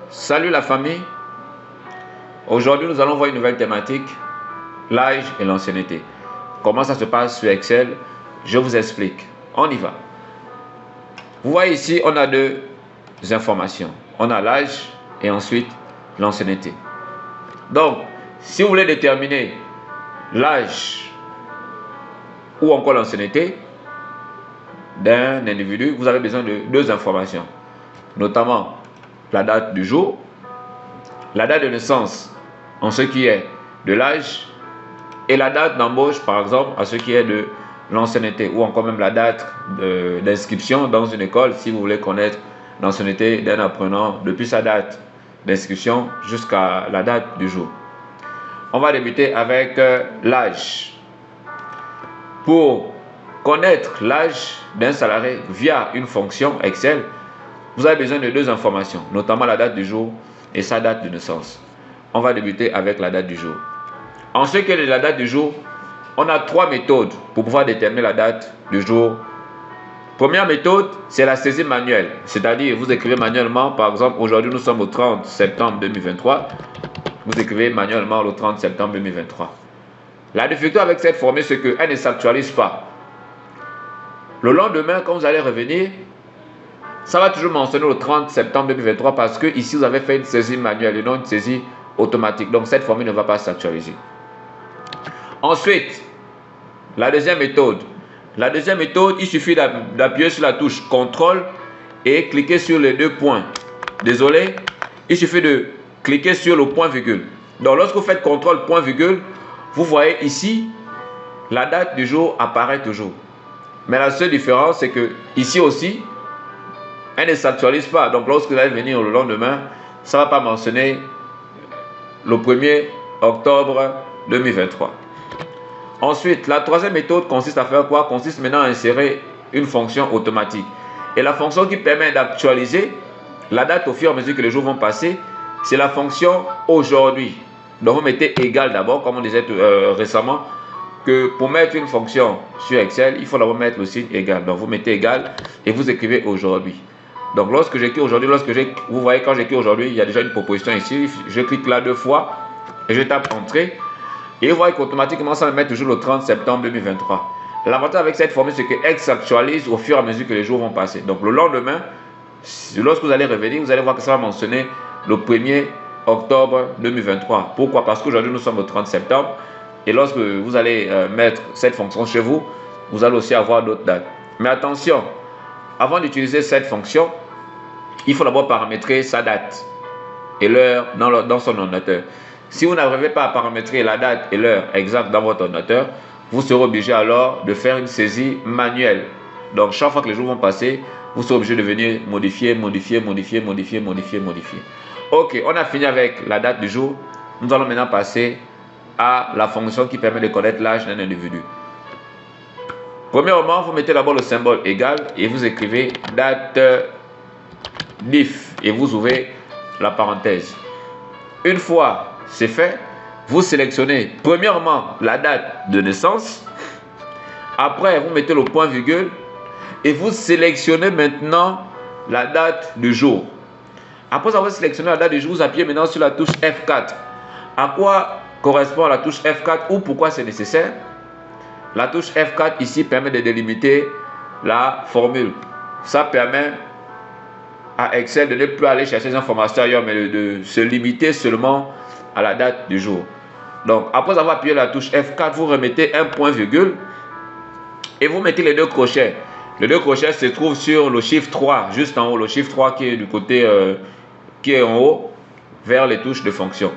Salut la famille. Aujourd'hui, nous allons voir une nouvelle thématique, l'âge et l'ancienneté. Comment ça se passe sur Excel? Je vous explique. On y va. Vous voyez ici, on a deux informations. On a l'âge et ensuite l'ancienneté. Donc, si vous voulez déterminer l'âge ou encore l'ancienneté d'un individu, vous avez besoin de deux informations, notamment la date du jour, la date de naissance en ce qui est de l'âge et la date d'embauche par exemple à ce qui est de l'ancienneté, ou encore même la date d'inscription dans une école si vous voulez connaître l'ancienneté d'un apprenant depuis sa date d'inscription jusqu'à la date du jour. On va débuter avec l'âge. Pour connaître l'âge d'un salarié via une fonction Excel, vous avez besoin de deux informations, notamment la date du jour et sa date de naissance. On va débuter avec la date du jour. En ce qui est de la date du jour, on a trois méthodes pour pouvoir déterminer la date du jour. Première méthode, c'est la saisie manuelle, c'est-à-dire vous écrivez manuellement, par exemple, aujourd'hui nous sommes au 30 septembre 2023, vous écrivez manuellement le 30 septembre 2023. La difficulté avec cette formule, c'est qu'elle ne s'actualise pas. Le lendemain, quand vous allez revenir, ça va toujours mentionner le 30 septembre 2023 parce que ici vous avez fait une saisie manuelle et non une saisie automatique. Donc cette formule ne va pas s'actualiser. Ensuite, la deuxième méthode. La deuxième méthode, il suffit d'appuyer sur la touche CTRL et cliquer sur les deux points. Désolé, il suffit de cliquer sur le point virgule. Donc lorsque vous faites CTRL point virgule, vous voyez ici, la date du jour apparaît toujours. Mais la seule différence, c'est que ici aussi, elle ne s'actualise pas. Donc lorsque vous allez venir le lendemain, ça ne va pas mentionner le 1er octobre 2023. Ensuite, la troisième méthode consiste à faire quoi? Consiste maintenant à insérer une fonction automatique. Et la fonction qui permet d'actualiser la date au fur et à mesure que les jours vont passer, c'est la fonction aujourd'hui. Donc vous mettez égal d'abord, comme on disait récemment, que pour mettre une fonction sur Excel, il faut d'abord mettre le signe égal. Donc vous mettez égal et vous écrivez aujourd'hui. Donc lorsque j'écris aujourd'hui, vous voyez quand j'écris aujourd'hui, il y a déjà une proposition ici. Je clique là deux fois et je tape entrée. Et vous voyez qu'automatiquement ça me met toujours le 30 septembre 2023. L'avantage avec cette formule, c'est qu'elle s'actualise au fur et à mesure que les jours vont passer. Donc le lendemain, lorsque vous allez revenir, vous allez voir que ça va mentionner le 1er octobre 2023. Pourquoi? Parce qu'aujourd'hui nous sommes le 30 septembre. Et lorsque vous allez mettre cette fonction chez vous, vous allez aussi avoir d'autres dates. Mais attention, avant d'utiliser cette fonction, il faut d'abord paramétrer sa date et l'heure dans son ordinateur. Si vous n'arrivez pas à paramétrer la date et l'heure exacte dans votre ordinateur, vous serez obligé alors de faire une saisie manuelle. Donc chaque fois que les jours vont passer, vous serez obligé de venir modifier. Ok, on a fini avec la date du jour. Nous allons maintenant passer à la fonction qui permet de connaître l'âge d'un individu. Premièrement, vous mettez d'abord le symbole égal et vous écrivez date diff et vous ouvrez la parenthèse. Une fois c'est fait, vous sélectionnez premièrement la date de naissance. Après, vous mettez le point virgule et vous sélectionnez maintenant la date du jour. Après avoir sélectionné la date du jour, vous appuyez maintenant sur la touche F4. À quoi correspond la touche F4 ou pourquoi c'est nécessaire? La touche F4 ici permet de délimiter la formule. Ça permet à Excel de ne plus aller chercher les informations ailleurs, mais de se limiter seulement à la date du jour. Donc, après avoir appuyé la touche F4, vous remettez un point virgule et vous mettez les deux crochets. Les deux crochets se trouvent sur le chiffre 3, juste en haut, le chiffre 3 qui est du côté qui est en haut, vers les touches de fonction.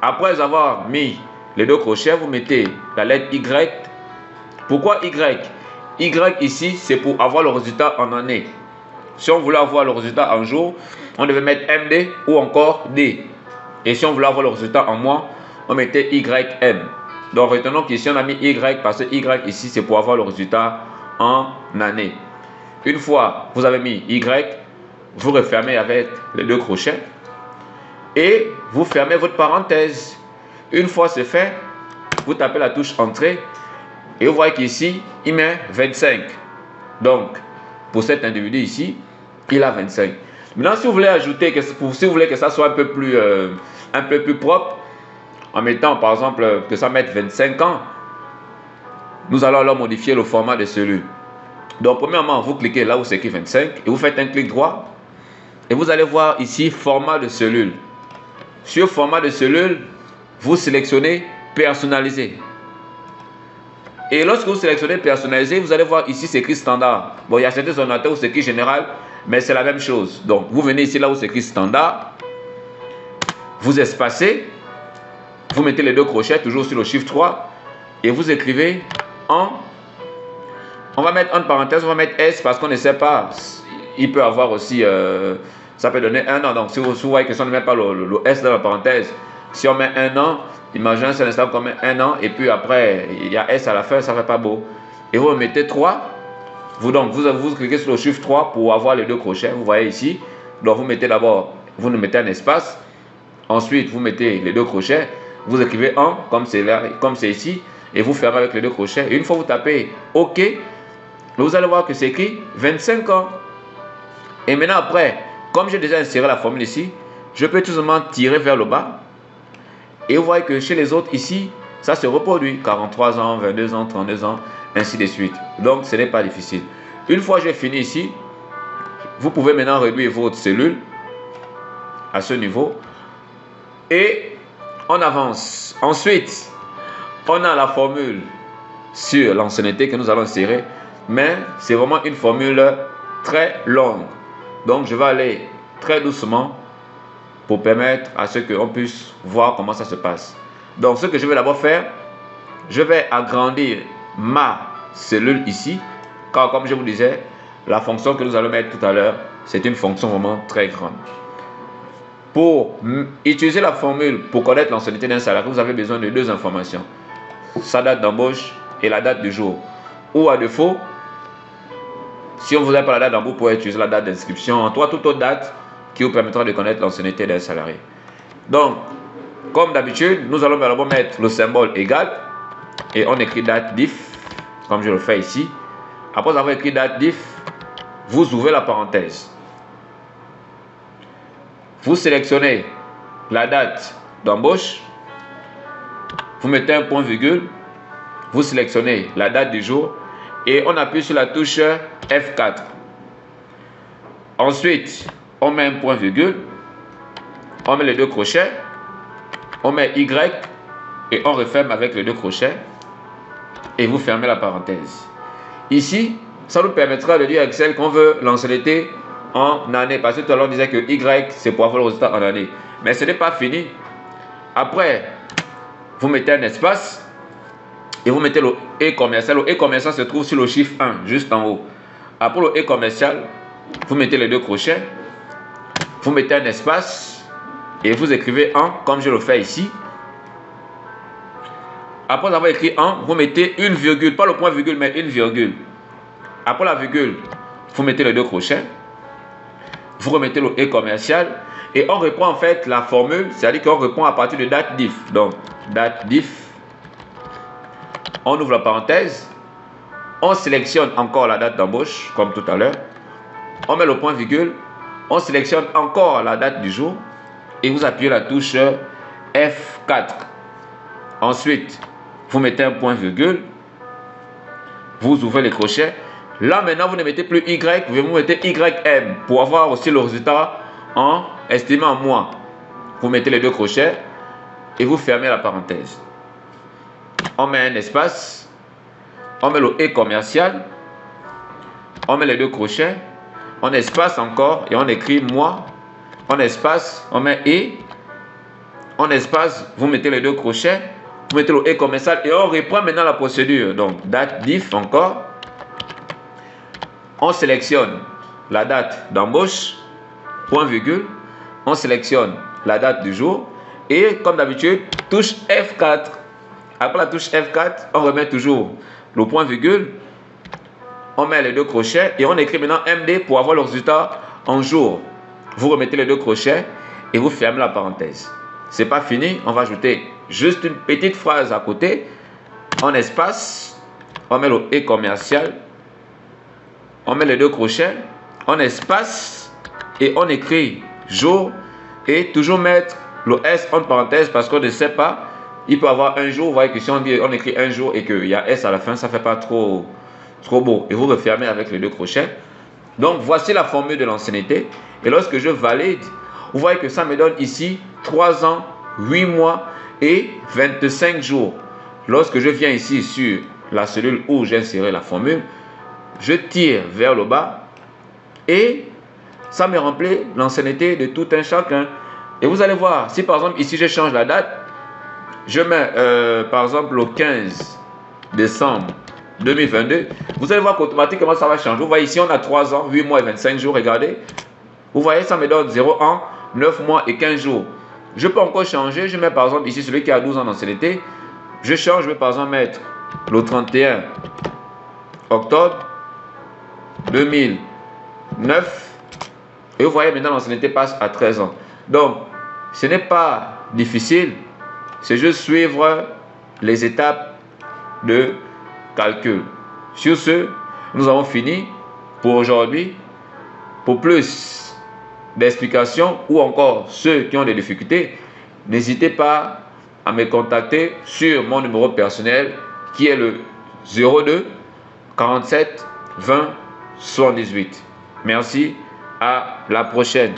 Après avoir mis les deux crochets, vous mettez la lettre Y. Pourquoi Y? Y ici, c'est pour avoir le résultat en année. Si on voulait avoir le résultat en jour, on devait mettre MD ou encore D. Et si on voulait avoir le résultat en mois, on mettait YM. Donc retenons qu'ici on a mis Y parce que Y ici c'est pour avoir le résultat en année. Une fois vous avez mis Y, vous refermez avec les deux crochets et vous fermez votre parenthèse. Une fois c'est fait, vous tapez la touche entrée et vous voyez qu'ici il met 25. Donc pour cet individu ici, il a 25. Maintenant, si vous voulez ajouter, si vous voulez que ça soit un peu plus propre, en mettant par exemple que ça mette 25 ans, nous allons alors modifier le format de cellule. Donc premièrement, vous cliquez là où c'est écrit 25 et vous faites un clic droit et vous allez voir ici format de cellule. Sur format de cellule, vous sélectionnez personnaliser. Et lorsque vous sélectionnez personnaliser, vous allez voir ici c'est écrit standard. Bon, il y a certains ordinateurs où c'est écrit général, mais c'est la même chose. Donc vous venez ici là où c'est écrit standard, vous espacez, vous mettez les deux crochets toujours sur le chiffre 3 et vous écrivez en. On va mettre entre parenthèses, on va mettre S parce qu'on ne sait pas. Il peut avoir aussi, ça peut donner 1 an. Donc si vous voyez que si on ne met pas le S dans la parenthèse, si on met 1 an, imaginez c'est un instant qu'on met 1 an et puis après il y a S à la fin, ça ne fait pas beau. Et vous mettez 3. Vous cliquez sur le chiffre 3 pour avoir les deux crochets. Vous voyez ici. Donc vous mettez d'abord, vous nous mettez un espace. Ensuite vous mettez les deux crochets. Vous écrivez 1 comme c'est ici. Et vous fermez avec les deux crochets. Et une fois vous tapez OK, vous allez voir que c'est écrit 25 ans. Et maintenant après, comme j'ai déjà inséré la formule ici, je peux tout simplement tirer vers le bas. Et vous voyez que chez les autres ici, ça se reproduit. 43 ans, 22 ans, 32 ans, ainsi de suite. Donc ce n'est pas difficile. Une fois que j'ai fini ici, vous pouvez maintenant réduire votre cellule à ce niveau. Et on avance. Ensuite, on a la formule sur l'ancienneté que nous allons insérer. Mais c'est vraiment une formule très longue. Donc je vais aller très doucement pour permettre à ce qu'on puisse voir comment ça se passe. Donc ce que je vais d'abord faire, je vais agrandir ma cellule ici. Car comme je vous disais, la fonction que nous allons mettre tout à l'heure, c'est une fonction vraiment très grande. Pour utiliser la formule pour connaître l'ancienneté d'un salarié, vous avez besoin de deux informations. Sa date d'embauche et la date du jour. Ou à défaut, si on ne vous a pas la date d'embauche, vous pouvez utiliser la date d'inscription, en toute autre date qui vous permettra de connaître l'ancienneté d'un salarié. Donc, comme d'habitude, nous allons d'abord mettre le symbole égal et on écrit date diff, comme je le fais ici. Après avoir écrit date diff, vous ouvrez la parenthèse. Vous sélectionnez la date d'embauche, vous mettez un point virgule, vous sélectionnez la date du jour et on appuie sur la touche F4. Ensuite, on met un point virgule, on met les deux crochets, on met Y et on referme avec les deux crochets et vous fermez la parenthèse. Ici, ça nous permettra de dire à Excel qu'on veut l'ancienneté en année, parce que tout à l'heure on disait que Y c'est pour avoir le résultat en année. Mais ce n'est pas fini. Après, vous mettez un espace et vous mettez le E commercial. Le E commercial se trouve sur le chiffre 1, juste en haut. Après le E commercial, vous mettez les deux crochets, vous mettez un espace et vous écrivez 1 comme je le fais ici. Après avoir écrit 1, vous mettez une virgule, pas le point virgule, mais une virgule. Après la virgule, vous mettez les deux crochets, vous remettez le E commercial et on reprend en fait la formule, c'est-à-dire qu'on reprend à partir de date diff. Donc, date diff, on ouvre la parenthèse, on sélectionne encore la date d'embauche, comme tout à l'heure, on met le point virgule, on sélectionne encore la date du jour et vous appuyez la touche F4. Ensuite, vous mettez un point virgule, vous ouvrez les crochets. Là maintenant, vous ne mettez plus Y, vous mettez YM pour avoir aussi le résultat en estimé en mois. Vous mettez les deux crochets et vous fermez la parenthèse. On met un espace, on met le E commercial, on met les deux crochets, on espace encore et on écrit mois, on espace, on met E, on espace, vous mettez les deux crochets, vous mettez le E commercial et on reprend maintenant la procédure. Donc date diff encore. On sélectionne la date d'embauche, point virgule, on sélectionne la date du jour et comme d'habitude, touche F4. Après la touche F4, on remet toujours le point virgule, on met les deux crochets et on écrit maintenant MD pour avoir le résultat en jour. Vous remettez les deux crochets et vous fermez la parenthèse. C'est pas fini, on va ajouter juste une petite phrase à côté, en espace, on met le E commercial, on met les deux crochets, on espace et on écrit jour et toujours mettre le S entre parenthèses parce qu'on ne sait pas. Il peut avoir un jour, vous voyez que si on écrit un jour et qu'il y a S à la fin, ça ne fait pas trop beau. Et vous refermez avec les 2 crochets. Donc voici la formule de l'ancienneté. Et lorsque je valide, vous voyez que ça me donne ici 3 ans, 8 mois et 25 jours. Lorsque je viens ici sur la cellule où j'ai inséré la formule, je tire vers le bas et ça me remplit l'ancienneté de tout un chacun. Et vous allez voir, si par exemple ici je change la date, je mets par exemple le 15 décembre 2022, vous allez voir qu'automatiquement ça va changer. Vous voyez ici on a 3 ans, 8 mois et 25 jours, regardez. Vous voyez ça me donne 0 ans, 9 mois et 15 jours. Je peux encore changer, je mets par exemple ici celui qui a 12 ans d'ancienneté. Je change, je vais par exemple mettre le 31 octobre 2009. Et vous voyez maintenant l'ancienneté passe à 13 ans. Donc ce n'est pas difficile, c'est juste suivre les étapes de calcul. Sur ce, nous avons fini pour aujourd'hui. Pour plus d'explications ou encore ceux qui ont des difficultés, n'hésitez pas à me contacter sur mon numéro personnel qui est le 02 47 20 78. Merci, à la prochaine.